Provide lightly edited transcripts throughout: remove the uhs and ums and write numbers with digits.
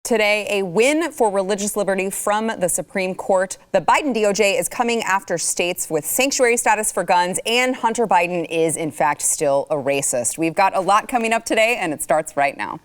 Today, a win for religious liberty from the Supreme Court. The Biden DOJ is coming after states with sanctuary status for guns, and Hunter Biden is, in fact, still a racist. We've got a lot coming up today, and it starts right now.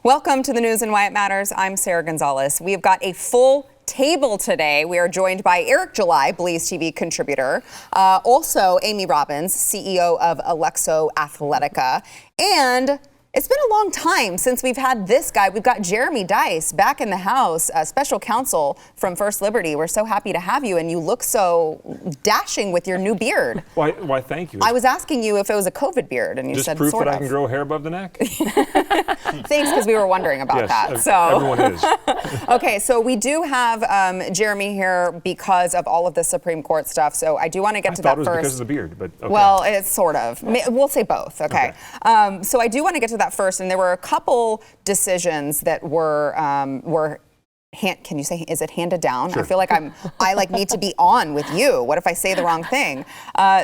Welcome to the news and why it matters. I'm Sarah Gonzalez. We have got a full table today. We are joined by Eric July, BlazeTV contributor, also Amy Robbins, CEO of Alexo Athletica, and it's been a long time since we've had this guy. We've got Jeremy Dice back in the house, special counsel from First Liberty. We're so happy to have you, and you look so dashing with your new beard. Why, thank you. I was asking you if it was a COVID beard, and you Just said proof sort that of. I can grow hair above the neck? Thanks, because we were wondering about that. So everyone is. Okay, so we do have Jeremy here because of all of the Supreme Court stuff. So I do want to get to that first. I thought it was because of the beard, but okay. Well, it's sort of. We'll say both. Okay. So I do want to get to that first, and there were a couple decisions that were can you say, is it handed down? Sure. I feel like I need to be on with you. What if I say the wrong thing?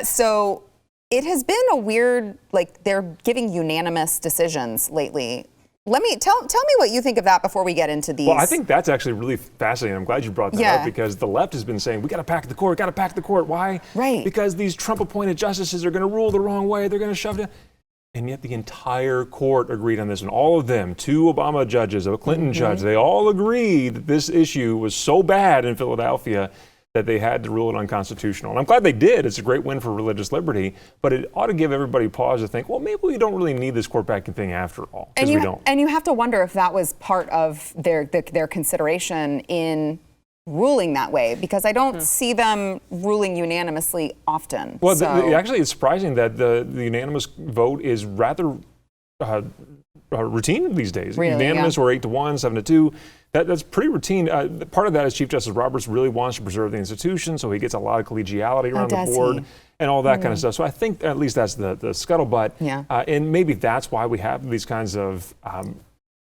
So it has been a weird, they're giving unanimous decisions lately. Tell me what you think of that before we get into these. Well, I think that's actually really fascinating. I'm glad you brought that up, because the left has been saying, we got to pack the court. Why? Right. Because these Trump-appointed justices are going to rule the wrong way. They're going to shove it. And yet the entire court agreed on this, and all of them, 2 Obama judges, a Clinton judge, they all agreed that this issue was so bad in Philadelphia that they had to rule it unconstitutional. And I'm glad they did. It's a great win for religious liberty, but it ought to give everybody pause to think, well, maybe we don't really need this court packing thing after all, because we don't. And you have to wonder if that was part of their consideration in ruling that way, because I don't see them ruling unanimously often. Well, actually, it's surprising that the unanimous vote is rather routine these days. Really, unanimous or 8-1, 7-2. That's pretty routine. Part of that is Chief Justice Roberts really wants to preserve the institution, so he gets a lot of collegiality around the board and all that kind of stuff. So I think at least that's the scuttlebutt. Yeah. And maybe that's why we have these kinds of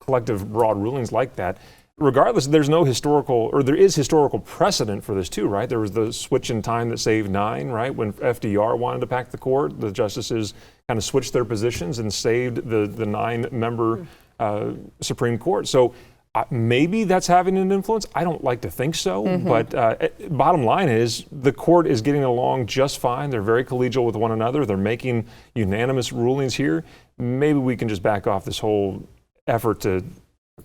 collective broad rulings like that. Regardless, there is historical precedent for this too, right? There was the switch in time that saved 9, right? When FDR wanted to pack the court, the justices kind of switched their positions and saved the 9-member Supreme Court. So maybe that's having an influence. I don't like to think so, but bottom line is the court is getting along just fine. They're very collegial with one another. They're making unanimous rulings here. Maybe we can just back off this whole effort to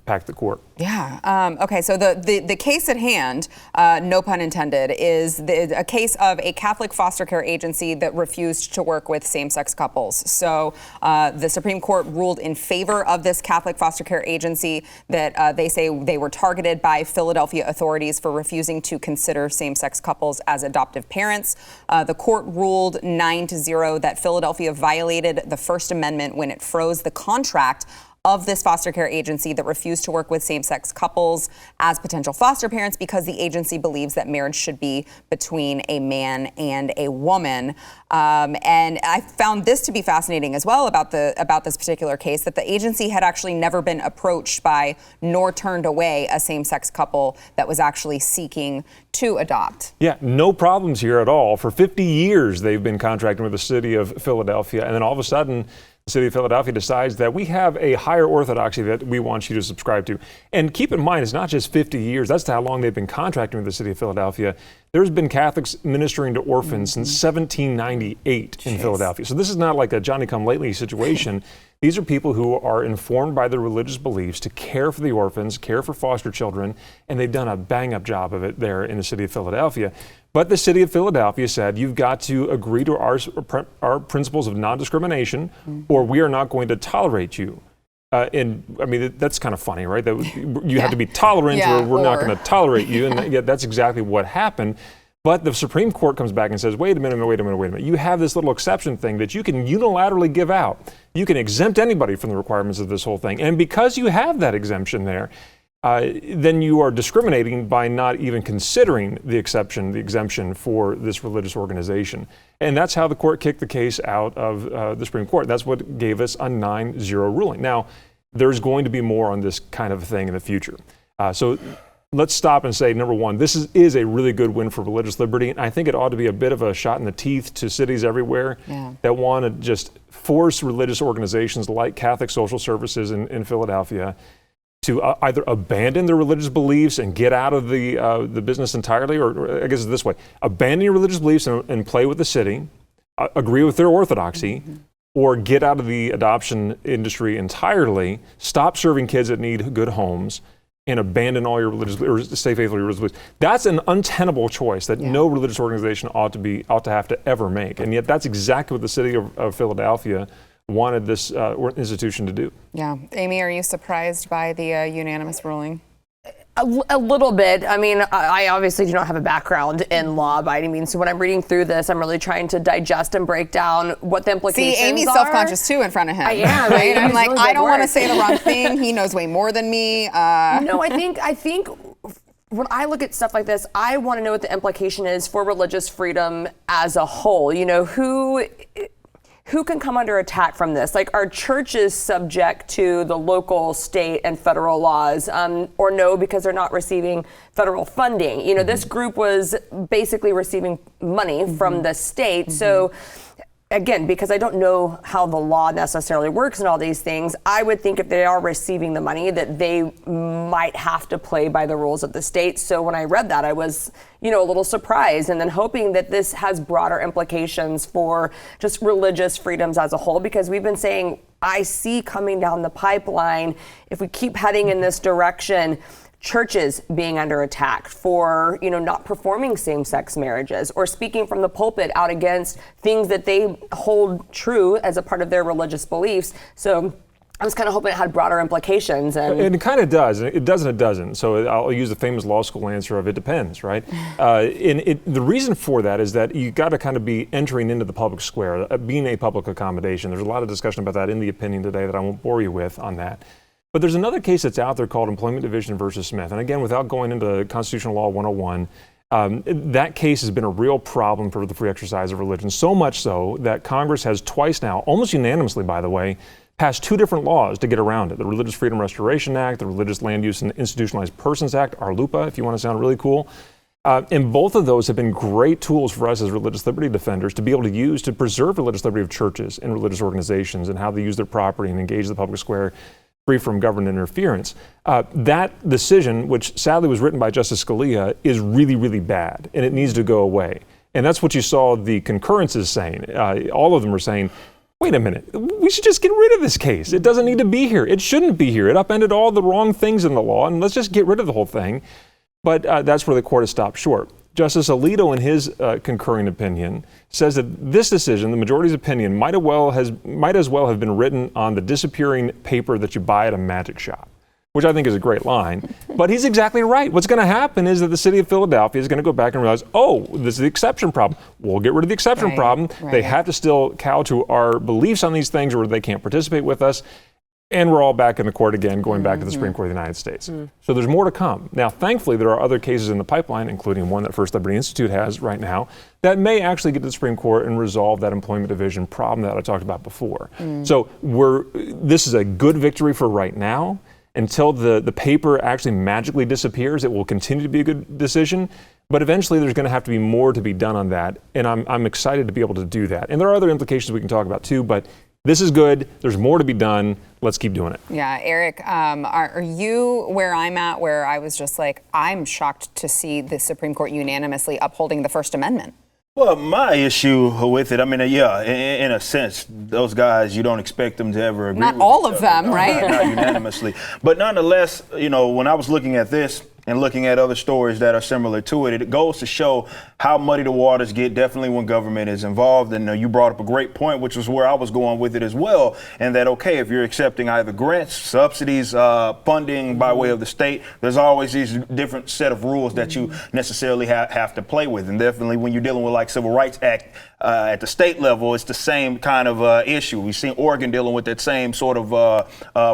pack the court. Yeah. Okay. So the case at hand, no pun intended, is a case of a Catholic foster care agency that refused to work with same-sex couples. So the Supreme Court ruled in favor of this Catholic foster care agency that they say they were targeted by Philadelphia authorities for refusing to consider same-sex couples as adoptive parents. The court ruled 9-0 that Philadelphia violated the First Amendment when it froze the contract of this foster care agency that refused to work with same-sex couples as potential foster parents, because the agency believes that marriage should be between a man and a woman. And I found this to be fascinating as well about this particular case, that the agency had actually never been approached by nor turned away a same-sex couple that was actually seeking to adopt. Yeah, no problems here at all. For 50 years, they've been contracting with the city of Philadelphia, and then all of a sudden, the city of Philadelphia decides that we have a higher orthodoxy that we want you to subscribe to. And keep in mind, it's not just 50 years. That's how long they've been contracting with the city of Philadelphia. There's been Catholics ministering to orphans since 1798 in Philadelphia. So this is not like a Johnny-come-lately situation. These are people who are informed by their religious beliefs to care for the orphans, care for foster children, and they've done a bang-up job of it there in the city of Philadelphia. But the city of Philadelphia said, you've got to agree to our principles of non-discrimination, or we are not going to tolerate you. And I mean, that's kind of funny, right? That you have to be tolerant, or we're not going to tolerate you. And that's exactly what happened. But the Supreme Court comes back and says, wait a minute. You have this little exception thing that you can unilaterally give out. You can exempt anybody from the requirements of this whole thing. And because you have that exemption there, then you are discriminating by not even considering the exemption for this religious organization. And that's how the court kicked the case out of the Supreme Court. That's what gave us a 9-0 ruling. Now, there's going to be more on this kind of thing in the future. So let's stop and say, number one, this is a really good win for religious liberty. And I think it ought to be a bit of a shot in the teeth to cities everywhere that want to just force religious organizations like Catholic Social Services in Philadelphia to either abandon their religious beliefs and get out of the business entirely, or I guess it's this way: abandon your religious beliefs and play with the city, agree with their orthodoxy, or get out of the adoption industry entirely, stop serving kids that need good homes, and abandon all your religious, or stay faithful to your religious beliefs. That's an untenable choice that no religious organization ought to have to ever make. And yet that's exactly what the city of Philadelphia wanted this institution to do. Yeah. Amy, are you surprised by the unanimous ruling? A little bit. I mean, I obviously do not have a background in law by any means. So when I'm reading through this, I'm really trying to digest and break down what the implications are. See, Amy's self-conscious too in front of him. I am. Right? I'm like, I don't want to say the wrong thing. He knows way more than me. No, I think when I look at stuff like this, I want to know what the implication is for religious freedom as a whole. You know, who can come under attack from this? Like, are churches subject to the local, state, and federal laws, or no, because they're not receiving federal funding? You know, this group was basically receiving money from the state. So again, because I don't know how the law necessarily works and all these things, I would think if they are receiving the money that they might have to play by the rules of the state. So when I read that, I was, a little surprised, and then hoping that this has broader implications for just religious freedoms as a whole, because we've been saying, I see coming down the pipeline, if we keep heading in this direction, churches being under attack for, not performing same-sex marriages or speaking from the pulpit out against things that they hold true as a part of their religious beliefs. So I was kind of hoping it had broader implications. And it kind of does. It does and it doesn't. So I'll use the famous law school answer of it depends, right? The reason for that is that you got to kind of be entering into the public square, being a public accommodation. There's a lot of discussion about that in the opinion today that I won't bore you with on that. But there's another case that's out there called Employment Division versus Smith. And again, without going into Constitutional Law 101, that case has been a real problem for the free exercise of religion, so much so that Congress has twice now, almost unanimously by the way, passed two different laws to get around it. The Religious Freedom Restoration Act, the Religious Land Use and Institutionalized Persons Act, RLUPA, if you want to sound really cool. And both of those have been great tools for us as religious liberty defenders to be able to use to preserve religious liberty of churches and religious organizations and how they use their property and engage the public square free from government interference. That decision, which sadly was written by Justice Scalia, is really, really bad, and it needs to go away. And that's what you saw the concurrences saying. All of them are saying, wait a minute, we should just get rid of this case. It doesn't need to be here. It shouldn't be here. It upended all the wrong things in the law, and let's just get rid of the whole thing. But that's where the court has stopped short. Justice Alito, in his concurring opinion, says that this decision, the majority's opinion, might as well have been written on the disappearing paper that you buy at a magic shop, which I think is a great line. But he's exactly right. What's going to happen is that the city of Philadelphia is going to go back and realize, oh, this is the exception problem. We'll get rid of the exception problem. Right. They have to still cow to our beliefs on these things, or they can't participate with us. And we're all back in the court again, going back to the Supreme Court of the United States. So there's more to come. Now, thankfully, there are other cases in the pipeline, including one that First Liberty Institute has right now, that may actually get to the Supreme Court and resolve that employment division problem that I talked about before. So this is a good victory for right now. Until the paper actually magically disappears, it will continue to be a good decision. But eventually, there's going to have to be more to be done on that. And I'm excited to be able to do that. And there are other implications we can talk about too, but this is good. There's more to be done. Let's keep doing it. Yeah, Eric, are you where I'm at, where I was just like, I'm shocked to see the Supreme Court unanimously upholding the First Amendment? Well, my issue with it, I mean, yeah, in a sense, those guys, you don't expect them to ever agree Not with all each of other. them, right? Not unanimously. But nonetheless, when I was looking at this and looking at other stories that are similar to it, it goes to show how muddy the waters get, definitely when government is involved. And you brought up a great point, which was where I was going with it as well. And that, okay, if you're accepting either grants, subsidies, funding by way of the state, there's always these different set of rules that you necessarily have to play with. And definitely when you're dealing with like Civil Rights Act at the state level, it's the same kind of issue. We've seen Oregon dealing with that same sort of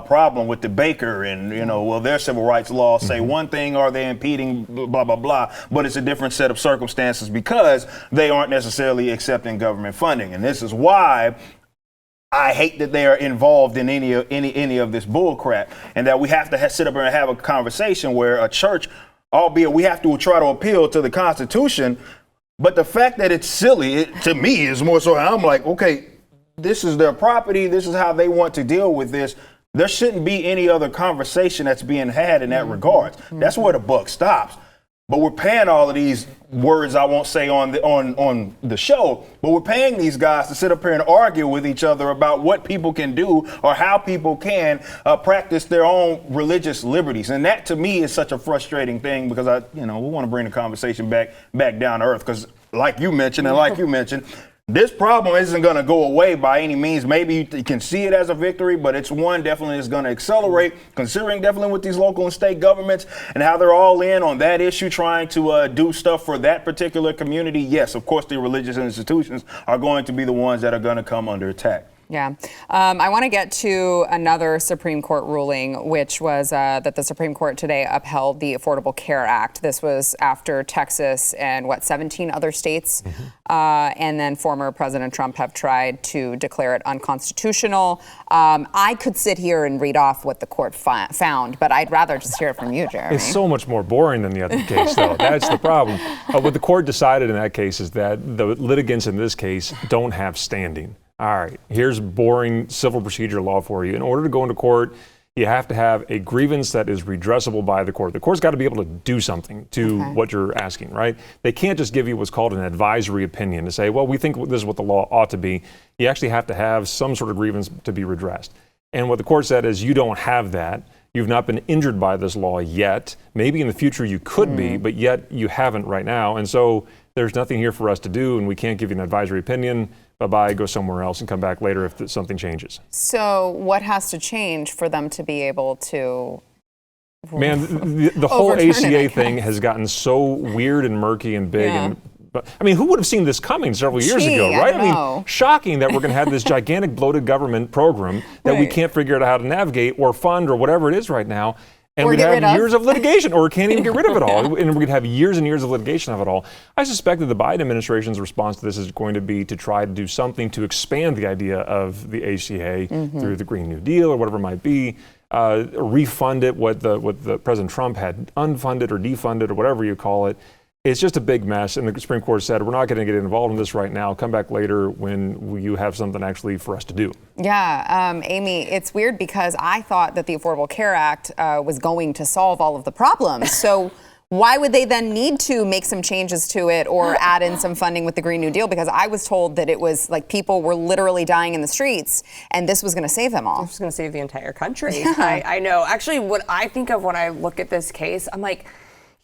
problem with the Baker and, their civil rights laws say one thing, are they impeding, blah, blah, blah. But it's a different set of circumstances because they aren't necessarily accepting government funding. And this is why I hate that they are involved in any of this bull crap, and that we have to sit up here and have a conversation where a church, albeit we have to try to appeal to the Constitution, but the fact that it's silly, to me, is more so I'm like, okay, this is their property. This is how they want to deal with this. There shouldn't be any other conversation that's being had in that regard. That's where the buck stops. But we're paying all of these words I won't say on the show, but we're paying these guys to sit up here and argue with each other about what people can do or how people can practice their own religious liberties. And that to me is such a frustrating thing, because we want to bring the conversation back down to earth, because like you mentioned, this problem isn't going to go away by any means. Maybe you can see it as a victory, but it's one definitely is going to accelerate, considering definitely with these local and state governments and how they're all in on that issue, trying to do stuff for that particular community. Yes, of course, the religious institutions are going to be the ones that are going to come under attack. Yeah. I want to get to another Supreme Court ruling, which was that the Supreme Court today upheld the Affordable Care Act. This was after Texas and 17 other states, and then former President Trump have tried to declare it unconstitutional. I could sit here and read off what the court found, but I'd rather just hear it from you, Jeremy. It's so much more boring than the other case, though. That's the problem. What the court decided in that case is that the litigants in this case don't have standing. All right, here's boring civil procedure law for you. In order to go into court, you have to have a grievance that is redressable by the court. The court's got to be able to do something to what you're asking, right? They can't just give you what's called an advisory opinion to say, well, we think this is what the law ought to be. You actually have to have some sort of grievance to be redressed. And what the court said is you don't have that. You've not been injured by this law yet. Maybe in the future you could be, but yet you haven't right now. And so there's nothing here for us to do, and we can't give you an advisory opinion. Bye-bye, go somewhere else and come back later if something changes. So what has to change for them to be able to Man, the whole ACA thing has gotten so weird and murky and big. Yeah. But I mean, who would have seen this coming several years ago, right? I mean, shocking that we're going to have this gigantic bloated government program that we can't figure out how to navigate or fund or whatever it is right now. And we'd have years of litigation, or can't even get rid of it all. And we'd have years and years of litigation of it all. I suspect that the Biden administration's response to this is going to be to try to do something to expand the idea of the ACA through the Green New Deal or whatever it might be, refund it, what the President Trump had unfunded or defunded or whatever you call it. It's just a big mess, and the Supreme Court said, we're not going to get involved in this right now. Come back later when you have something actually for us to do. Yeah, Amy, it's weird because I thought that the Affordable Care Act was going to solve all of the problems. So why would they then need to make some changes to it or add in some funding with the Green New Deal? Because I was told that it was like people were literally dying in the streets, and this was going to save them all. This was going to save the entire country. I know. Actually, what I think of when I look at this case, I'm like,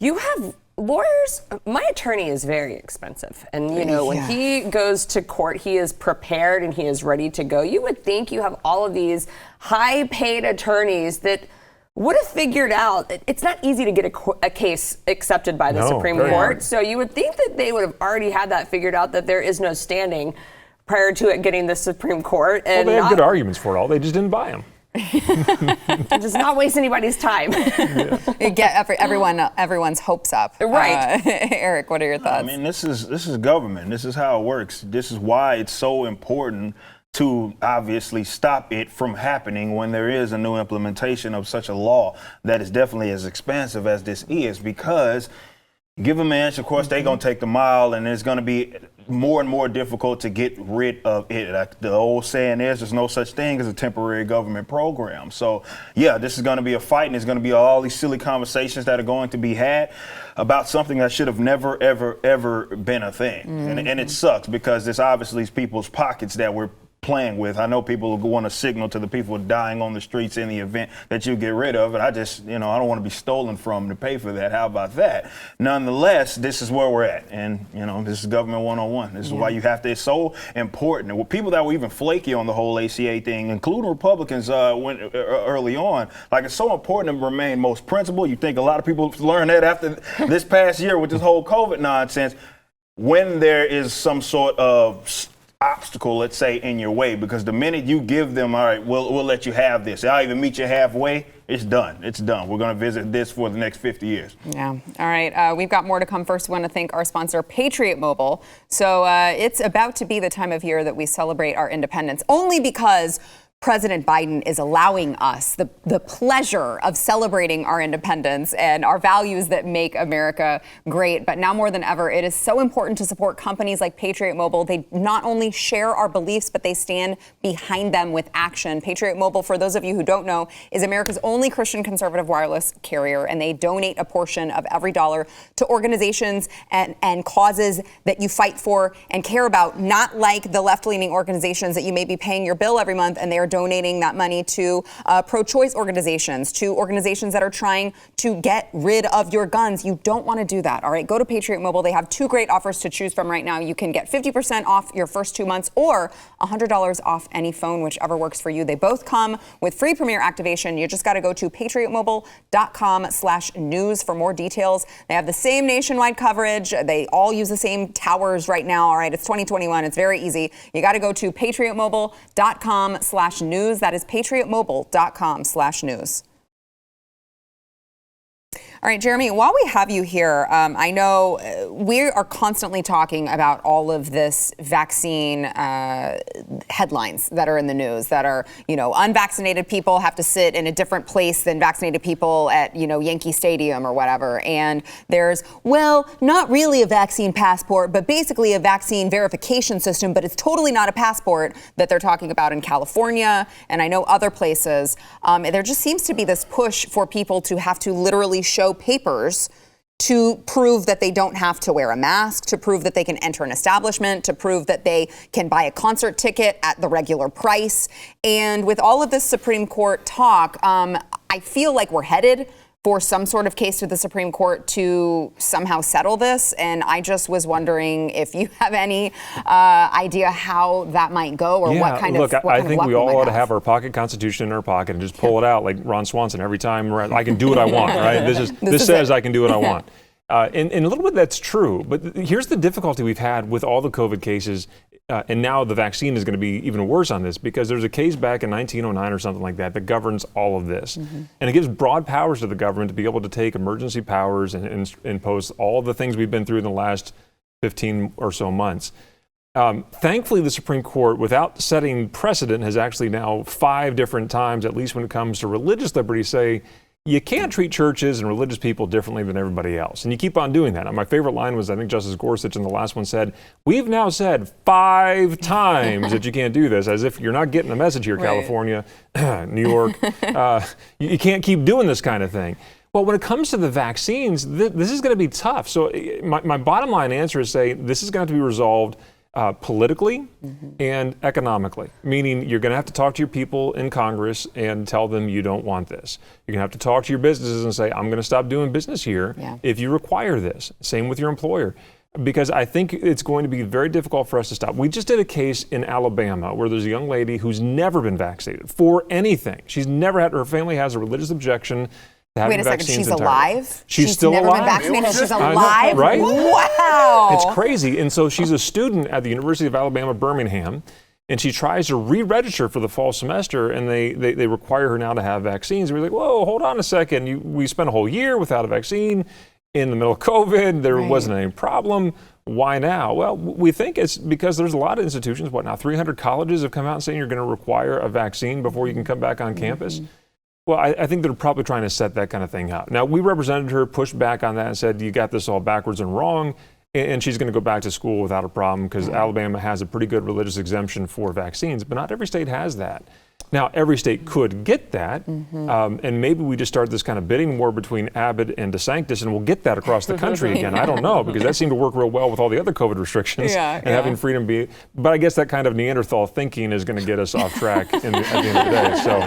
you have lawyers. My attorney is very expensive, and when he goes to court, he is prepared and he is ready to go. You would think you have all of these high-paid attorneys that would have figured out it's not easy to get a case accepted by the Supreme Court. Hard. So you would think that they would have already had that figured out, that there is no standing prior to it getting the Supreme Court. And they have good arguments for it all. They just didn't buy them. Just not waste anybody's time. Get everyone's hopes up. Right. Eric, what are your thoughts? I mean, this is government. This is how it works. This is why it's so important to obviously stop it from happening when there is a new implementation of such a law that is definitely as expansive as this is, because give them an inch, of course, they're going to take the mile, and it's going to be more and more difficult to get rid of it. Like the old saying is, there's no such thing as a temporary government program. So, yeah, this is going to be a fight, and there's going to be all these silly conversations that are going to be had about something that should have never, ever, ever been a thing. And it sucks because it's obviously people's pockets that we're playing with. I know people want to signal to the people dying on the streets in the event that you get rid of it. I just, I don't want to be stolen from to pay for that. How about that? Nonetheless, this is where we're at. And, this is government 101. This is why you have to, it's so important. And with people that were even flaky on the whole ACA thing, including Republicans early on, like it's so important to remain most principled. You think a lot of people learned that after this past year with this whole COVID nonsense. When there is some sort of obstacle, let's say, in your way, because the minute you give them, all right, we'll let you have this, I'll even meet you halfway, it's done. It's done. We're going to visit this for the next 50 years. Yeah. All right. We've got more to come. First, we want to thank our sponsor, Patriot Mobile. So it's about to be the time of year that we celebrate our independence, only because President Biden is allowing us the pleasure of celebrating our independence and our values that make America great. But now more than ever, it is so important to support companies like Patriot Mobile. They not only share our beliefs, but they stand behind them with action. Patriot Mobile, for those of you who don't know, is America's only Christian conservative wireless carrier, and they donate a portion of every dollar to organizations and causes that you fight for and care about, not like the left-leaning organizations that you may be paying your bill every month, and they are donating that money to pro-choice organizations, to organizations that are trying to get rid of your guns. You don't want to do that, all right? Go to Patriot Mobile. They have 2 great offers to choose from right now. You can get 50% off your first 2 months or $100 off any phone, whichever works for you. They both come with free Premier activation. You just got to go to patriotmobile.com/news for more details. They have the same nationwide coverage. They all use the same towers right now, all right? It's 2021. It's very easy. You got to go to patriotmobile.com/news. That is patriotmobile.com/news. All right, Jeremy, while we have you here, I know we are constantly talking about all of this vaccine headlines that are in the news that are, unvaccinated people have to sit in a different place than vaccinated people at, Yankee Stadium or whatever. And there's, not really a vaccine passport, but basically a vaccine verification system, but it's totally not a passport that they're talking about in California. And I know other places. There just seems to be this push for people to have to literally show papers to prove that they don't have to wear a mask, to prove that they can enter an establishment, to prove that they can buy a concert ticket at the regular price. And with all of this Supreme Court talk, I feel like we're headed for some sort of case to the Supreme Court to somehow settle this. And I just was wondering if you have any idea how that might go or what kind of I think we all ought to have our pocket constitution in our pocket and just pull it out like Ron Swanson every time. I can do what I want, right? This says I can do what I want. And a little bit that's true. But here's the difficulty we've had with all the COVID cases. And now the vaccine is going to be even worse on this because there's a case back in 1909 or something like that governs all of this. Mm-hmm. And it gives broad powers to the government to be able to take emergency powers and impose all the things we've been through in the last 15 or so months. Thankfully, the Supreme Court, without setting precedent, has actually now 5 different times, at least when it comes to religious liberty, say, you can't treat churches and religious people differently than everybody else. And you keep on doing that. And my favorite line was, I think Justice Gorsuch in the last one said, we've now said 5 times that you can't do this, as if you're not getting the message here, right. California, New York. You can't keep doing this kind of thing. Well, when it comes to the vaccines, this is going to be tough. So my bottom line answer is say this is going to have to be resolved politically and economically, meaning you're going to have to talk to your people in Congress and tell them you don't want this. You're going to have to talk to your businesses and say, I'm going to stop doing business here if you require this. Same with your employer. Because I think it's going to be very difficult for us to stop. We just did a case in Alabama where there's a young lady who's never been vaccinated for anything. She's never had, her family has a religious objection. Wait a second, she's alive? She's still never alive. Been vaccinated. She's alive? Know, right? Wow. It's crazy. And so she's a student at the University of Alabama, Birmingham, and she tries to re-register for the fall semester, and they require her now to have vaccines. And we're like, whoa, hold on a second. We spent a whole year without a vaccine in the middle of COVID. There wasn't any problem. Why now? Well, we think it's because there's a lot of institutions. 300 colleges have come out and saying you're going to require a vaccine before you can come back on campus. Well, I think they're probably trying to set that kind of thing out. Now, we represented her, pushed back on that and said, you got this all backwards and wrong, and she's going to go back to school without a problem because Alabama has a pretty good religious exemption for vaccines, but not every state has that. Now, every state could get that, and maybe we just start this kind of bidding war between Abbott and DeSantis, and we'll get that across the country again. I don't know, because that seemed to work real well with all the other COVID restrictions and having freedom be. But I guess that kind of Neanderthal thinking is going to get us off track at the end of the day. So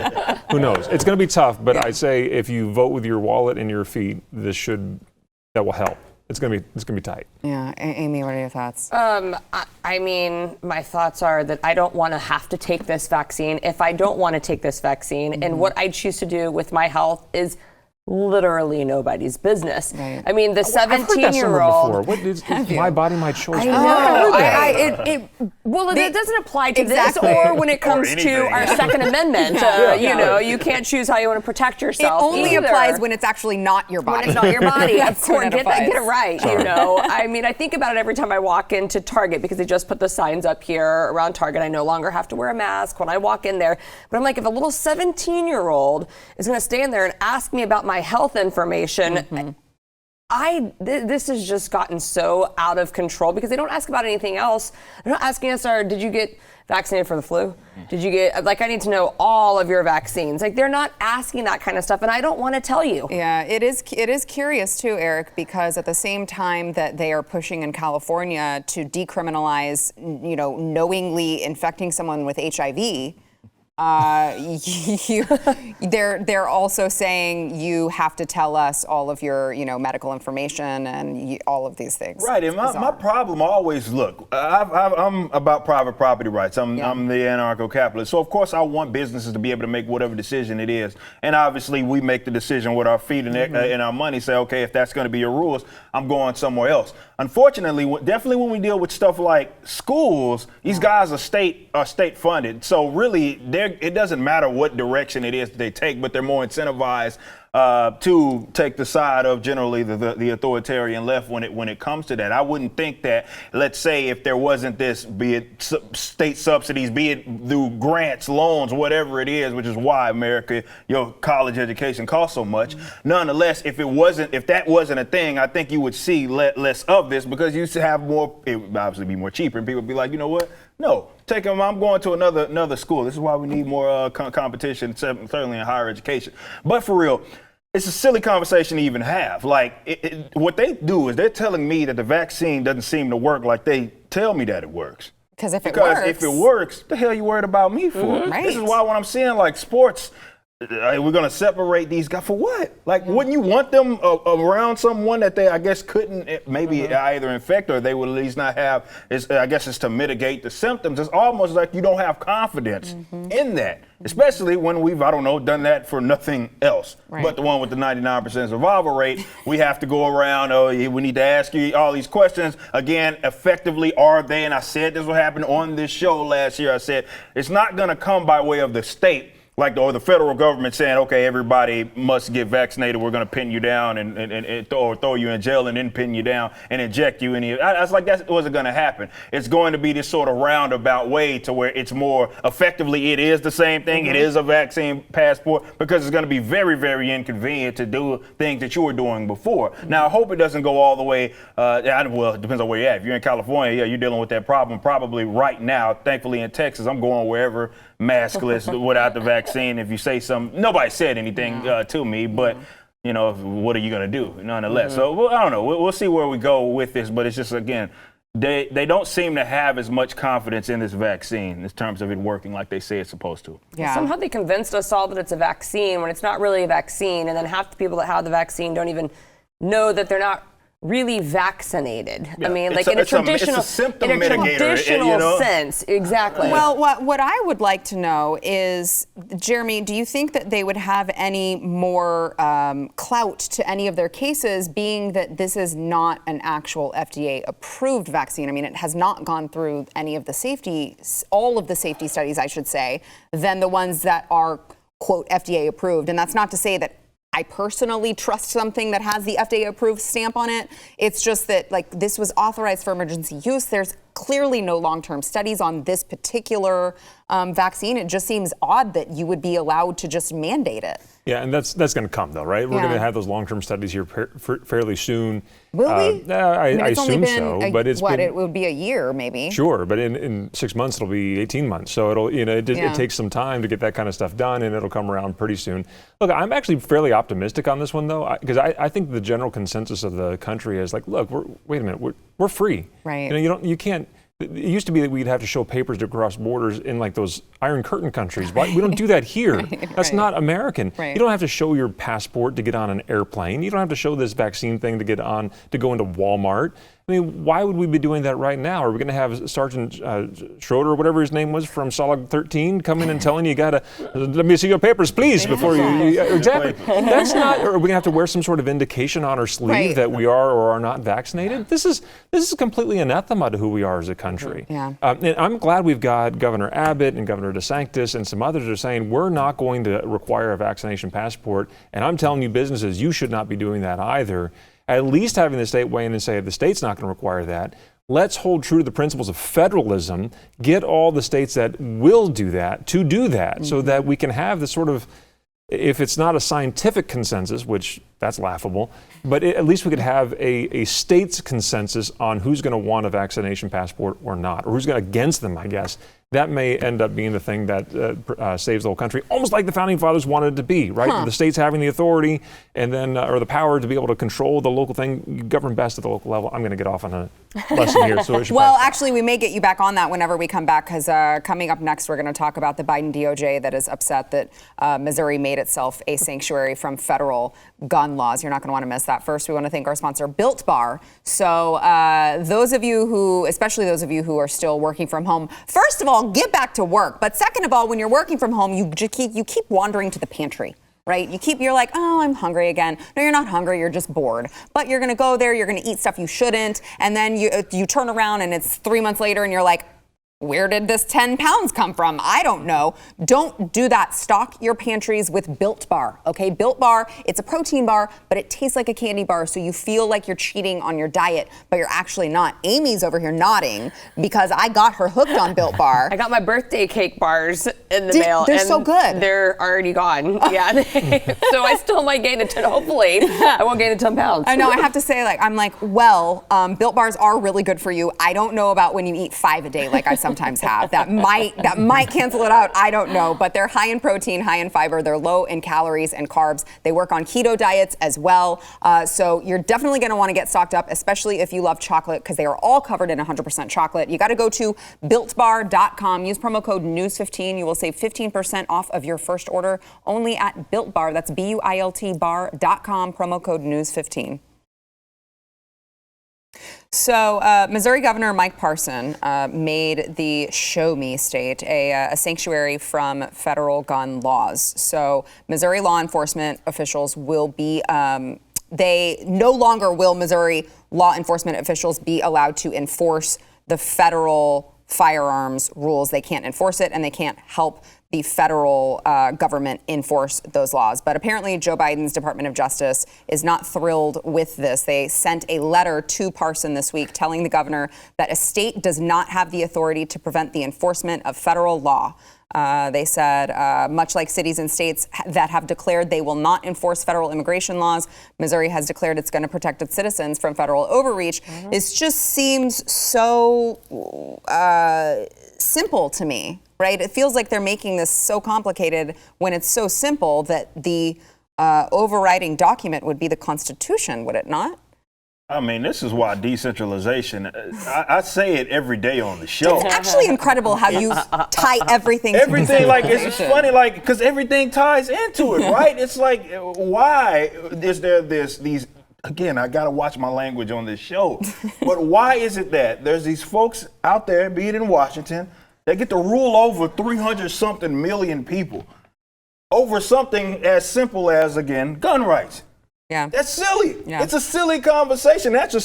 who knows? It's going to be tough, but I say if you vote with your wallet and your feet, that will help. It's gonna be tight. Yeah, Amy, what are your thoughts? I mean, my thoughts are that I don't want to have to take this vaccine if I don't want to take this vaccine. And what I choose to do with my health is literally nobody's business. Right. I mean, the I've heard that somewhere 17-year-old. before. What is my body, my choice? I know. It doesn't apply to Exactly. this, or when it comes to anything. our Second Amendment. You know, you can't choose how you want to protect It yourself. only either. applies when it's actually not your body. When it's not your body. Of That's when course, it get it applies. right. You know, I mean, I think about it every time I walk into Target because they just put the signs up here around Target. I no longer have to wear a mask when I walk in there. But I'm like, if a little 17-year-old is going to stand there and ask me about my health information, this has just gotten so out of control because they don't ask about anything else. They're not asking us, did you get vaccinated for the flu? Did you get, I need to know all of your vaccines. Like, they're not asking that kind of stuff, and I don't want to tell you. Yeah, it is curious too, Eric, because at the same time that they are pushing in California to decriminalize, knowingly infecting someone with HIV, they're also saying you have to tell us all of your, medical information and all of these things. Right, and my problem always, look, I'm about private property rights. I'm the anarcho-capitalist. So, of course, I want businesses to be able to make whatever decision it is. And obviously, we make the decision with our feet and our money, say, okay, if that's going to be your rules, I'm going somewhere else. Unfortunately, definitely when we deal with stuff like schools, these guys are state funded. So really, it doesn't matter what direction it is that they take, but they're more incentivized to take the side of generally the authoritarian left when it comes to that. I wouldn't think that, let's say, if there wasn't this, be it state subsidies, be it through grants, loans, whatever it is, which is why America, your college education costs so much. Nonetheless, if that wasn't a thing, I think you would see less of this because you used to have more. It would obviously be more cheaper, and people would be like, you know what? No, take them. I'm going to another school. This is why we need more competition, certainly in higher education. But for real, it's a silly conversation to even have. Like, what they do is they're telling me that the vaccine doesn't seem to work like they tell me that it works. Because if it works, the hell you worried about me for? Right. This is why when I'm seeing like sports, we're going to separate these guys for what? Like, wouldn't you want them around someone that they, I guess, couldn't maybe either infect or they would at least not have? I guess it's to mitigate the symptoms. It's almost like you don't have confidence in that, especially when we've, done that for nothing else. Right. But the one with the 99% survival rate, we have to go around, we need to ask you all these questions. Again, effectively, are they, and I said this will happen on this show last year, I said, it's not going to come by way of the state. Or the federal government saying, okay, everybody must get vaccinated. We're going to pin you down and throw you in jail and then pin you down and inject you. I was like, that wasn't going to happen. It's going to be this sort of roundabout way to where it's more effectively, it is the same thing. It is a vaccine passport because it's going to be very, very inconvenient to do things that you were doing before. Now, I hope it doesn't go all the way. Well, it depends on where you're at. If you're in California, you're dealing with that problem probably right now. Thankfully, in Texas, I'm going wherever maskless without the vaccine. If you say something, nobody said anything to me, but what are you going to do nonetheless? So I don't know. We'll see where we go with this, but it's just, again, they don't seem to have as much confidence in this vaccine in terms of it working like they say it's supposed to. Yeah. Somehow they convinced us all that it's a vaccine when it's not really a vaccine, and then half the people that have the vaccine don't even know that they're not really vaccinated. Yeah. I mean, It's like in a symptom mitigator, sense. Exactly. Well, what I would like to know is, Jeremy, do you think that they would have any more clout to any of their cases, being that this is not an actual FDA-approved vaccine? I mean, it has not gone through any of the all of the safety studies, I should say, than the ones that are, quote, FDA-approved. And that's not to say that I personally trust something that has the FDA-approved stamp on it. It's just that, this was authorized for emergency use. There's clearly no long-term studies on this particular vaccine. It just seems odd that you would be allowed to just mandate it. Yeah, and that's going to come, though, right? We're going to have those long-term studies here fairly soon. Will we? I it's assume only been so, but it's been, it would be a year, maybe. Sure, but in 6 months it'll be 18 months. So it takes some time to get that kind of stuff done, and it'll come around pretty soon. Look, I'm actually fairly optimistic on this one, though, because I think the general consensus of the country is look, wait a minute, we're free. Right. You can't. It used to be that we'd have to show papers to cross borders in those Iron Curtain countries. Why? We don't do that here. That's not American. Right. You don't have to show your passport to get on an airplane. You don't have to show this vaccine thing to go into Walmart. I mean, why would we be doing that right now? Are we going to have Sergeant Schroeder, or whatever his name was, from Solid 13 come in and telling you got to, let me see your papers, please, before you exactly. That's not, or are we going to have to wear some sort of indication on our sleeve that we are or are not vaccinated? This is completely anathema to who we are as a country. Yeah. And I'm glad we've got Governor Abbott and Governor DeSantis and some others are saying we're not going to require a vaccination passport. And I'm telling you, businesses, you should not be doing that either. At least having the state weigh in and say, if the state's not going to require that, let's hold true to the principles of federalism, get all the states that will do that to do that, so that we can have this sort of, if it's not a scientific consensus, which that's laughable, but at least we could have a state's consensus on who's going to want a vaccination passport or not, or who's going against them, I guess. That may end up being the thing that saves the whole country, almost like the Founding Fathers wanted it to be, right? The states having the authority and then, or the power to be able to control the local thing, you govern best at the local level. I'm going to get off on a lesson here. So well, actually, we may get you back on that whenever we come back, because coming up next, we're going to talk about the Biden DOJ that is upset that Missouri made itself a sanctuary from federal gun laws. You're not going to want to miss that. First, we want to thank our sponsor, Built Bar. So those of you who, especially those of you who are still working from home, first of all, get back to work. But second of all, when you're working from home, you keep wandering to the pantry, right? You're like, oh, I'm hungry again. No, you're not hungry. You're just bored. But you're going to go there. You're going to eat stuff you shouldn't. And then you turn around and it's 3 months later and you're like, where did this 10 pounds come from? I don't know. Don't do that. Stock your pantries with Built Bar, okay? Built Bar, it's a protein bar, but it tastes like a candy bar, so you feel like you're cheating on your diet, but you're actually not. Amy's over here nodding because I got her hooked on Built Bar. I got my birthday cake bars in the mail. They're so good. They're already gone. Yeah. So I still might gain hopefully, I won't gain 10 pounds. I know, I have to say, Built Bars are really good for you. I don't know about when you eat 5 a day like I sometimes have. That might cancel it out. I don't know. But they're high in protein, high in fiber. They're low in calories and carbs. They work on keto diets as well. So you're definitely going to want to get stocked up, especially if you love chocolate, because they are all covered in 100% chocolate. You got to go to BuiltBar.com. Use promo code NEWS15. You will save 15% off of your first order only at Built Bar. That's BUILT bar.com. Promo code NEWS15. So Missouri Governor Mike Parson made the Show Me state a sanctuary from federal gun laws. So Missouri law enforcement officials will be, they no longer will Missouri law enforcement officials be allowed to enforce the federal firearms rules. They can't enforce it and they can't help the federal government enforce those laws. But apparently Joe Biden's Department of Justice is not thrilled with this. They sent a letter to Parson this week telling the governor that a state does not have the authority to prevent the enforcement of federal law. They said, much like cities and states that have declared they will not enforce federal immigration laws, Missouri has declared it's going to protect its citizens from federal overreach. This just seems so simple to me, right? It feels like they're making this so complicated when it's so simple that the overriding document would be the Constitution, would it not? I mean, this is why decentralization, I say it every day on the show. It's actually incredible how you tie everything to it's funny, like, because everything ties into it, right? It's like, why is there these, again, I got to watch my language on this show, but why is it that there's these folks out there, be it in Washington, that get to rule over 300-something million people over something as simple as, again, gun rights? Yeah. That's silly. Yeah. It's a silly conversation. That should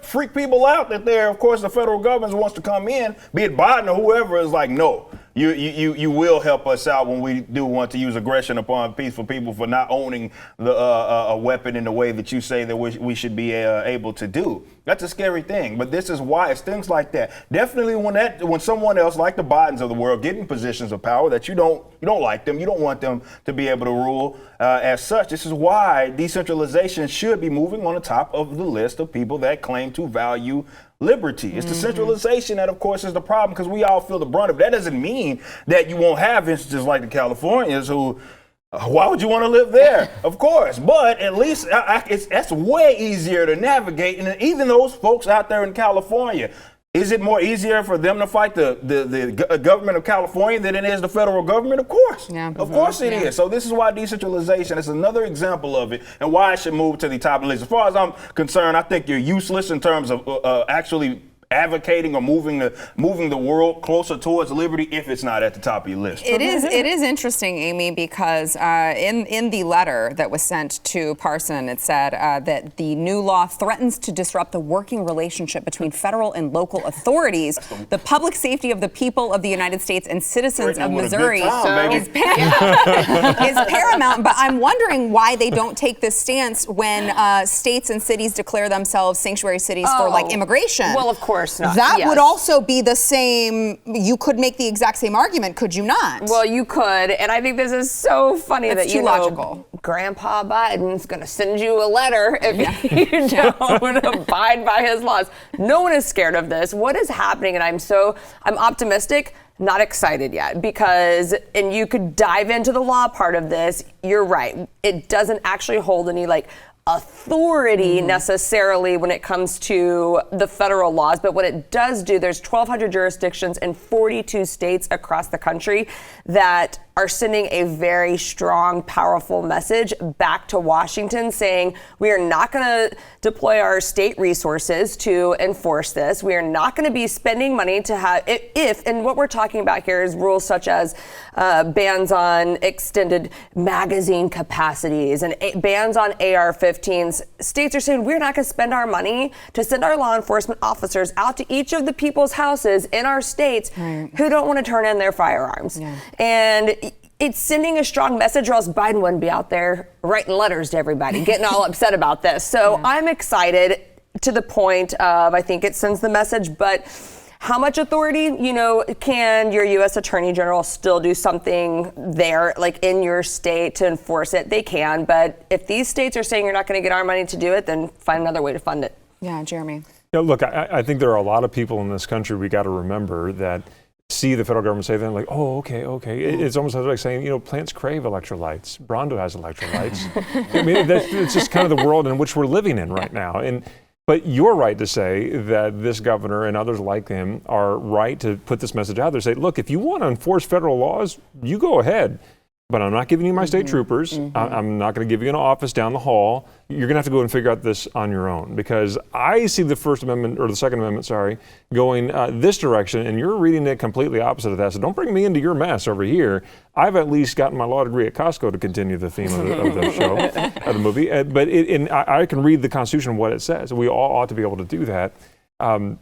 freak people out that of course, the federal government wants to come in, be it Biden or whoever, is like, no, you will help us out when we do want to use aggression upon peaceful people for not owning a weapon in the way that you say that we should be able to do. That's a scary thing. But this is why it's things like that. Definitely when someone else like the Bidens of the world get in positions of power that you don't like them, you don't want them to be able to rule as such. This is why decentralization should be moving on the top of the list of people that claim to value liberty. It's the centralization that, of course, is the problem, because we all feel the brunt of it. That doesn't mean that you won't have instances like the Californians who, why would you want to live there? Of course, but at least that's way easier to navigate. And even those folks out there in California, Is it more easier for them to fight the government of California than it is the federal government? Of course. Yeah. Of course it is. So this is why decentralization is another example of it and why it should move to the top of the list. As far as I'm concerned, I think you're useless in terms of actually advocating or moving the world closer towards liberty if it's not at the top of your list. It is interesting, Amy, because in the letter that was sent to Parson, it said that the new law threatens to disrupt the working relationship between federal and local authorities. The public safety of the people of the United States and citizens of Missouri is paramount. But I'm wondering why they don't take this stance when states and cities declare themselves sanctuary cities for like immigration. Well, of course not. That would also be the same. You could make the exact same argument, could you not? Well, you could, and I think this is so funny that too logical. Grandpa Biden's going to send you a letter if you don't abide by his laws. No one is scared of this. What is happening? And I'm optimistic. Not excited yet because, and you could dive into the law part of this. You're right. It doesn't actually hold any authority necessarily when it comes to the federal laws, but what it does do, there's 1,200 jurisdictions in 42 states across the country that are sending a very strong, powerful message back to Washington saying, we are not going to deploy our state resources to enforce this. We are not going to be spending money to have, and what we're talking about here is rules such as bans on extended magazine capacities and bans on AR-15s. States are saying, we're not going to spend our money to send our law enforcement officers out to each of the people's houses in our states who don't want to turn in their firearms. Yeah. And it's sending a strong message, or else Biden wouldn't be out there writing letters to everybody, getting all upset about this. So I'm excited to the point of, I think it sends the message, but how much authority, can your U.S. Attorney General still do something there, like in your state to enforce it? They can, but if these states are saying you're not going to get our money to do it, then find another way to fund it. Yeah, Jeremy. Look, I think there are a lot of people in this country, we got to remember, that see the federal government say that, like, oh, okay. It's almost like saying, plants crave electrolytes. Brawndo has electrolytes. I mean, it's just kind of the world in which we're living in right now. But you're right to say that this governor and others like him are right to put this message out there. Say, look, if you want to enforce federal laws, you go ahead. But I'm not giving you my state troopers. I'm not going to give you an office down the hall. You're going to have to go and figure out this on your own, because I see the First Amendment, or the Second Amendment, going this direction, and you're reading it completely opposite of that. So don't bring me into your mess over here. I've at least gotten my law degree at Costco, to continue the theme of the show, of the movie. But I can read the Constitution and what it says. We all ought to be able to do that.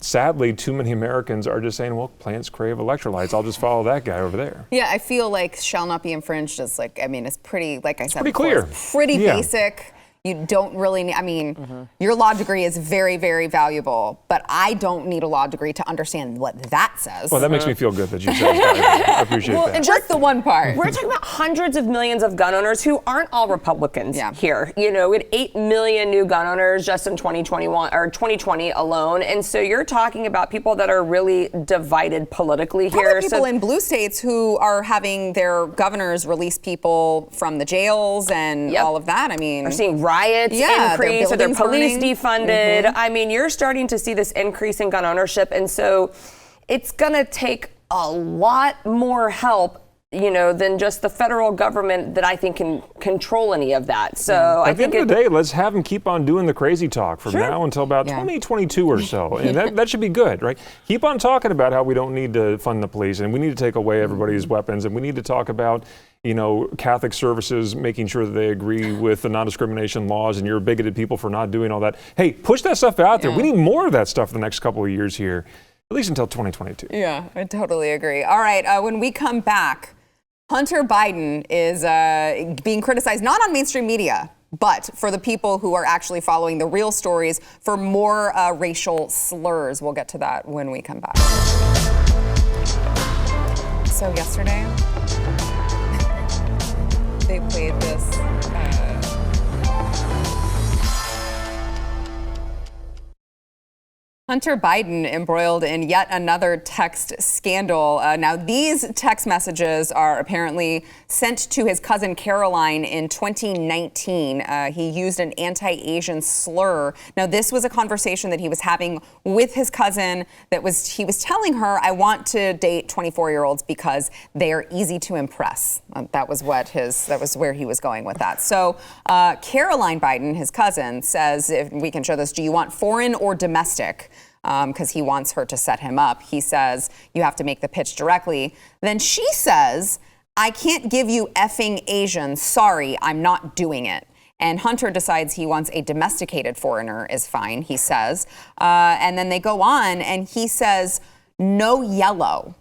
Sadly, too many Americans are just saying, well, plants crave electrolytes. I'll just follow that guy over there. Yeah, I feel like shall not be infringed is it's pretty, like I said, pretty clear. It's pretty basic. You don't really need, your law degree is very, very valuable, but I don't need a law degree to understand what that says. Well, that makes me feel good that you said that. I appreciate that. And just the one part. We're talking about hundreds of millions of gun owners who aren't all Republicans here. We had 8 million new gun owners just in 2021 or 2020 alone. And so you're talking about people that are really divided politically here. Probably people in blue states who are having their governors release people from the jails and all of that. We're seeing riots increase, or their police defunded. You're starting to see this increase in gun ownership, and so it's gonna take a lot more help, than just the federal government that I think can control any of that. So at the end of the day, let's have them keep on doing the crazy talk from now until about 2022 or so, and that should be good, right? Keep on talking about how we don't need to fund the police, and we need to take away everybody's weapons, and we need to talk about Catholic services, making sure that they agree with the non-discrimination laws, and you're bigoted people for not doing all that. Hey, push that stuff out there. We need more of that stuff the next couple of years here, at least until 2022. Yeah, I totally agree. All right, when we come back, Hunter Biden is being criticized, not on mainstream media, but for the people who are actually following the real stories, for more racial slurs. We'll get to that when we come back. So yesterday, they played this. Hunter Biden embroiled in yet another text scandal. Now, these text messages are apparently sent to his cousin Caroline in 2019. He used an anti-Asian slur. Now, this was a conversation that he was having with his cousin he was telling her, I want to date 24-year-olds because they are easy to impress. That was where he was going with that. So Caroline Biden, his cousin, says, if we can show this, do you want foreign or domestic? Because he wants her to set him up. He says, you have to make the pitch directly. Then she says, I can't give you effing Asian. Sorry, I'm not doing it. And Hunter decides he wants a domesticated foreigner is fine, he says. And then they go on, and he says, no yellow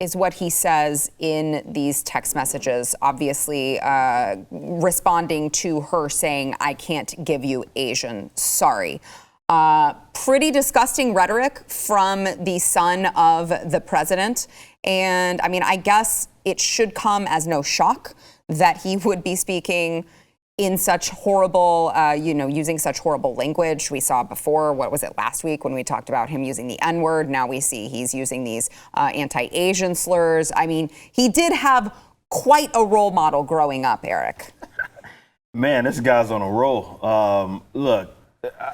is what he says in these text messages, obviously responding to her saying, I can't give you Asian. Sorry. Pretty disgusting rhetoric from the son of the president. And I mean, I guess it should come as no shock that he would be speaking in such horrible, using such horrible language. We saw before, what was it, last week when we talked about him using the N-word. Now we see he's using these anti-Asian slurs. I mean, he did have quite a role model growing up, Eric. Man, this guy's on a roll. Look,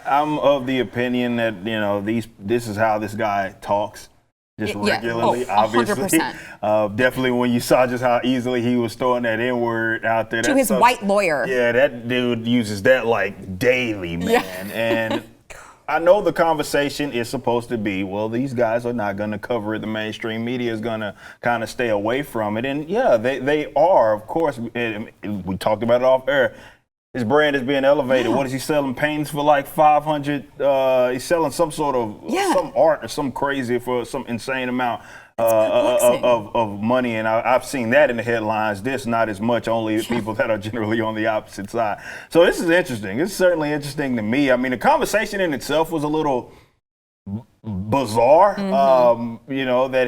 I'm of the opinion that, this is how this guy talks. Just regularly, obviously. 100%. Definitely when you saw just how easily he was throwing that N-word out there. To his white lawyer. Yeah, that dude uses that like daily, man. Yeah. And I know the conversation is supposed to be, well, these guys are not going to cover it. The mainstream media is going to kind of stay away from it. And yeah, they are, of course. We talked about it off air. His brand is being elevated. Yeah. What is he selling? Paintings for like 500. He's selling some sort of some art or some crazy for some insane amount of money. And I've seen that in the headlines. This not as much. Only people that are generally on the opposite side. So this is interesting. It's certainly interesting to me. I mean, the conversation in itself was a little bizarre, that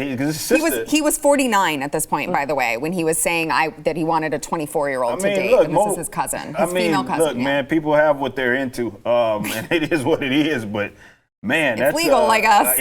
he was 49 at this point, by the way, when he was saying that he wanted a 24-year-old to date. Look, and this is his cousin, female cousin. Look, man, people have what they're into, and it is what it is. But man, it's legal, like us.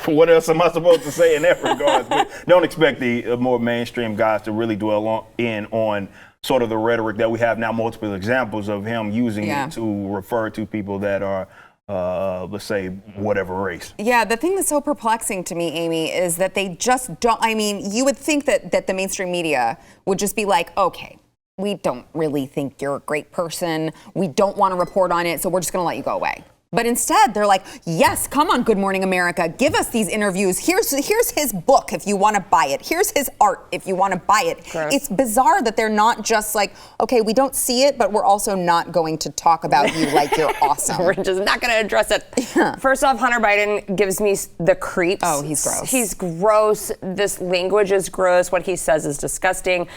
What else am I supposed to say in that regard? But don't expect the more mainstream guys to really dwell on sort of the rhetoric that we have now. Multiple examples of him using it to refer to people that are. Let's say whatever race. Yeah, the thing that's so perplexing to me, Amy, is that they just don't. I mean, you would think that the mainstream media would just be like, okay, we don't really think you're a great person. We don't want to report on it, so we're just going to let you go away. But instead, they're like, yes, come on, Good Morning America. Give us these interviews. Here's his book if you want to buy it. Here's his art if you want to buy it. Gross. It's bizarre that they're not just like, okay, we don't see it, but we're also not going to talk about you like you're awesome. We're just not going to address it. Yeah. First off, Hunter Biden gives me the creeps. Oh, he's gross. He's gross. This language is gross. What he says is disgusting.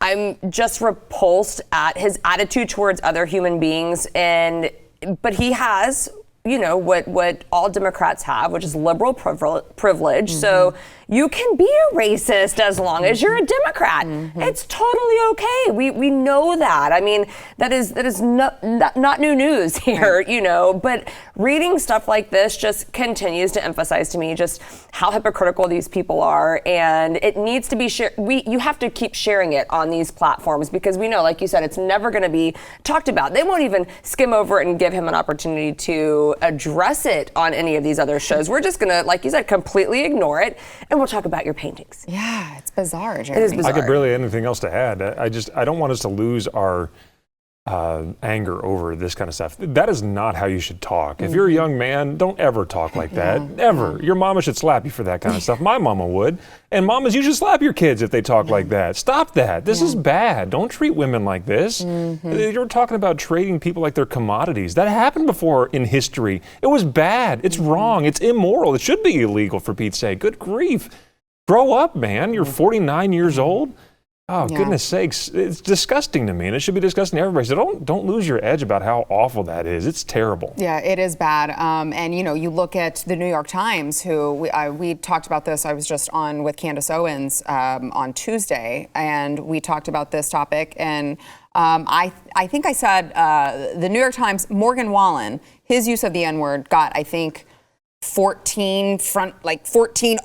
I'm just repulsed at his attitude towards other human beings. But he has, what all Democrats have, which is liberal privilege. Mm-hmm. So you can be a racist as long as you're a Democrat. Mm-hmm. It's totally okay. We know that. I mean, that is not new news here, right. But reading stuff like this just continues to emphasize to me just how hypocritical these people are, and it needs to be shared. You have to keep sharing it on these platforms because we know, like you said, it's never going to be talked about. They won't even skim over it and give him an opportunity to address it on any of these other shows. We're just going to, like you said, completely ignore it. And we'll talk about your paintings. Yeah, it's bizarre, Jeremy. It is bizarre. I could barely have anything else to add. I don't want us to lose our anger over this kind of stuff. That is not how you should talk. If you're a young man, don't ever talk like that. Ever. Your mama should slap you for that kind of stuff. My mama would. And mamas, you should slap your kids if they talk like that. Stop that. This is bad. Don't treat women like this. You're talking about trading people like they're commodities. That happened before in history. It was bad. It's wrong. It's immoral. It should be illegal, for Pete's sake. Good grief. Grow up, man. You're 49 years old. Oh, goodness sakes. It's disgusting to me, and it should be disgusting to everybody. So don't lose your edge about how awful that is. It's terrible. Yeah, it is bad. And, you look at the New York Times, who we talked about this. I was just on with Candace Owens on Tuesday, and we talked about this topic. And I think I said the New York Times, Morgan Wallen, his use of the N-word got, I think, 14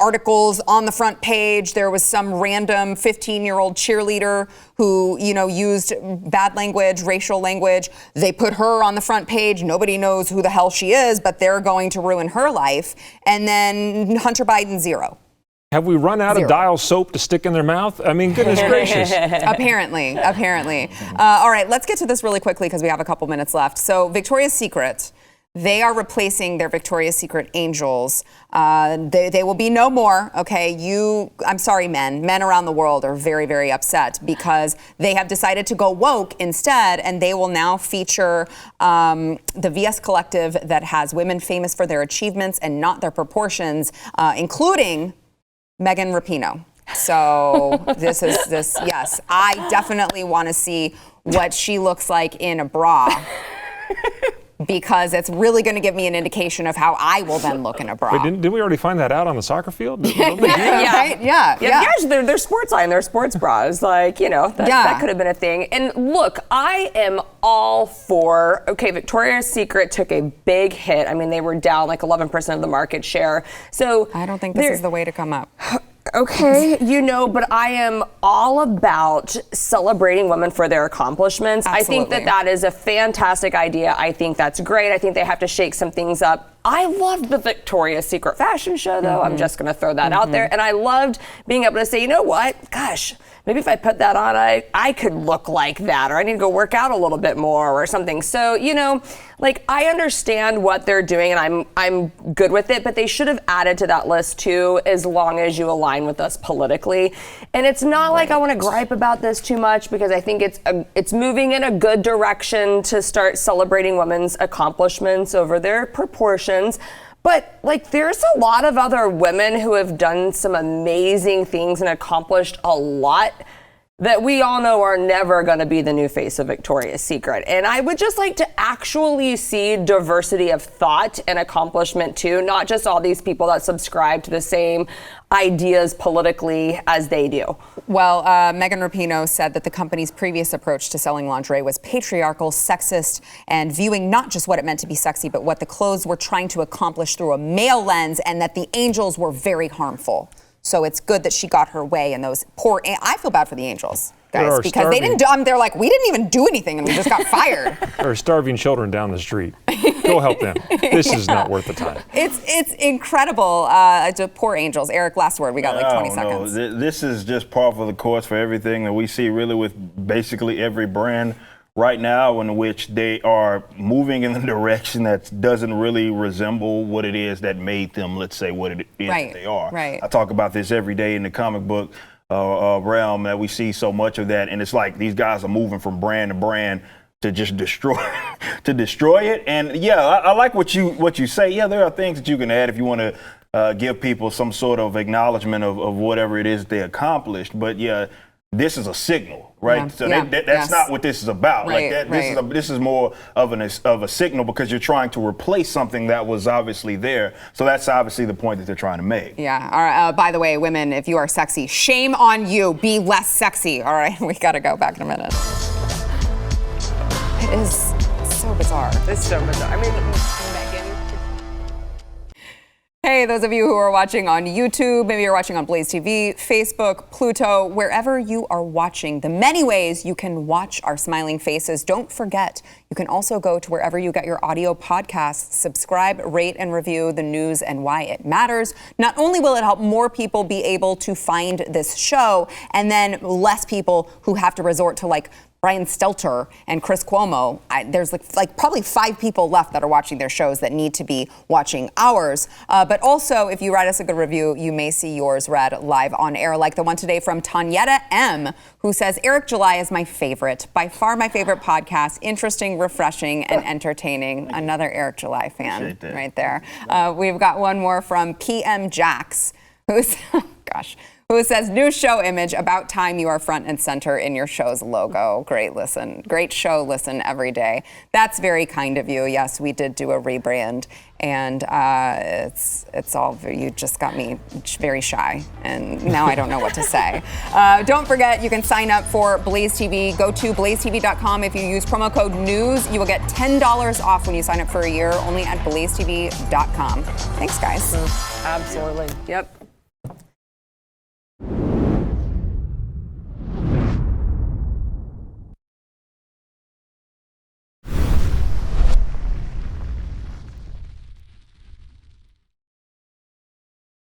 articles on the front page. There was some random 15-year-old cheerleader who, used bad language, racial language. They put her on the front page. Nobody knows who the hell she is, but they're going to ruin her life. And then Hunter Biden, 0. Have we run out of Dial soap to stick in their mouth? I mean, goodness gracious. Apparently. All right, let's get to this really quickly because we have a couple minutes left. So Victoria's Secret, they are replacing their Victoria's Secret angels. They will be no more, okay? I'm sorry, men around the world are very, very upset because they have decided to go woke instead, and they will now feature the VS Collective that has women famous for their achievements and not their proportions, including Megan Rapinoe. So yes, I definitely want to see what she looks like in a bra. Because it's really going to give me an indication of how I will then look in a bra. Wait, didn't we already find that out on the soccer field? Yeah, they're sports line, they're sports bras. That could have been a thing. And look, I am all for, Victoria's Secret took a big hit. I mean, they were down like 11% of the market share. So I don't think this is the way to come up. Okay, but I am all about celebrating women for their accomplishments. Absolutely. I think that is a fantastic idea. I think that's great. I think they have to shake some things up. I loved the Victoria's Secret fashion show, though. I'm just going to throw that out there. And I loved being able to say, you know what? Gosh, maybe if I put that on, I could look like that, or I need to go work out a little bit more or something. So, I understand what they're doing and I'm good with it, but they should have added to that list too, as long as you align with us politically. And it's not like I want to gripe about this too much because I think it's moving in a good direction to start celebrating women's accomplishments over their proportions. But there's a lot of other women who have done some amazing things and accomplished a lot that we all know are never going to be the new face of Victoria's Secret. And I would just like to actually see diversity of thought and accomplishment too, not just all these people that subscribe to the same ideas politically as they do. Well, Megan Rapinoe said that the company's previous approach to selling lingerie was patriarchal, sexist, and viewing not just what it meant to be sexy, but what the clothes were trying to accomplish through a male lens, and that the angels were very harmful. So it's good that she got her way, and those I feel bad for the angels, guys, because they didn't they're like, we didn't even do anything and we just got fired. There are starving children down the street. Go help them. This is not worth the time. It's incredible. Poor angels. Eric, last word. We got like 20 seconds. This is just par for the course for everything that we see really with basically every brand right now, in which they are moving in the direction that doesn't really resemble what it is that made them, let's say, what it is that they are. Right. I talk about this every day in the comic book realm, that we see so much of that, and it's like these guys are moving from brand to brand to just destroy it. And I like what you say. Yeah, there are things that you can add if you want to give people some sort of acknowledgement of whatever it is they accomplished. But this is a signal, right? Yeah. So that's not what this is about. Right, like that, this is more of a signal, because you're trying to replace something that was obviously there. So that's obviously the point that they're trying to make. Yeah. All right. By the way, women, if you are sexy, shame on you. Be less sexy. All right. We got to go. Back in a minute. It is so bizarre. It's so bizarre. I mean, Megan. Hey, those of you who are watching on YouTube, maybe you're watching on BlazeTV, Facebook, Pluto, wherever you are watching, the many ways you can watch our smiling faces. Don't forget, you can also go to wherever you get your audio podcasts, subscribe, rate, and review The News and Why It Matters. Not only will it help more people be able to find this show, and then less people who have to resort to Brian Stelter and Chris Cuomo. There's like probably 5 people left that are watching their shows that need to be watching ours. But also, if you write us a good review, you may see yours read live on air, like the one today from Tanyetta M, who says, Eric July is my favorite, by far my favorite podcast, interesting, refreshing, and entertaining. Another Eric July fan right there. We've got one more from PM Jax, who says, new show image, about time you are front and center in your show's logo. Great show, listen every day. That's very kind of you. Yes, we did do a rebrand, and it's all, you just got me very shy, and now I don't know what to say. Don't forget, you can sign up for Blaze TV. Go to blazetv.com. If you use promo code NEWS, you will get $10 off when you sign up for a year, only at blazetv.com. Thanks, guys. Absolutely. Yep.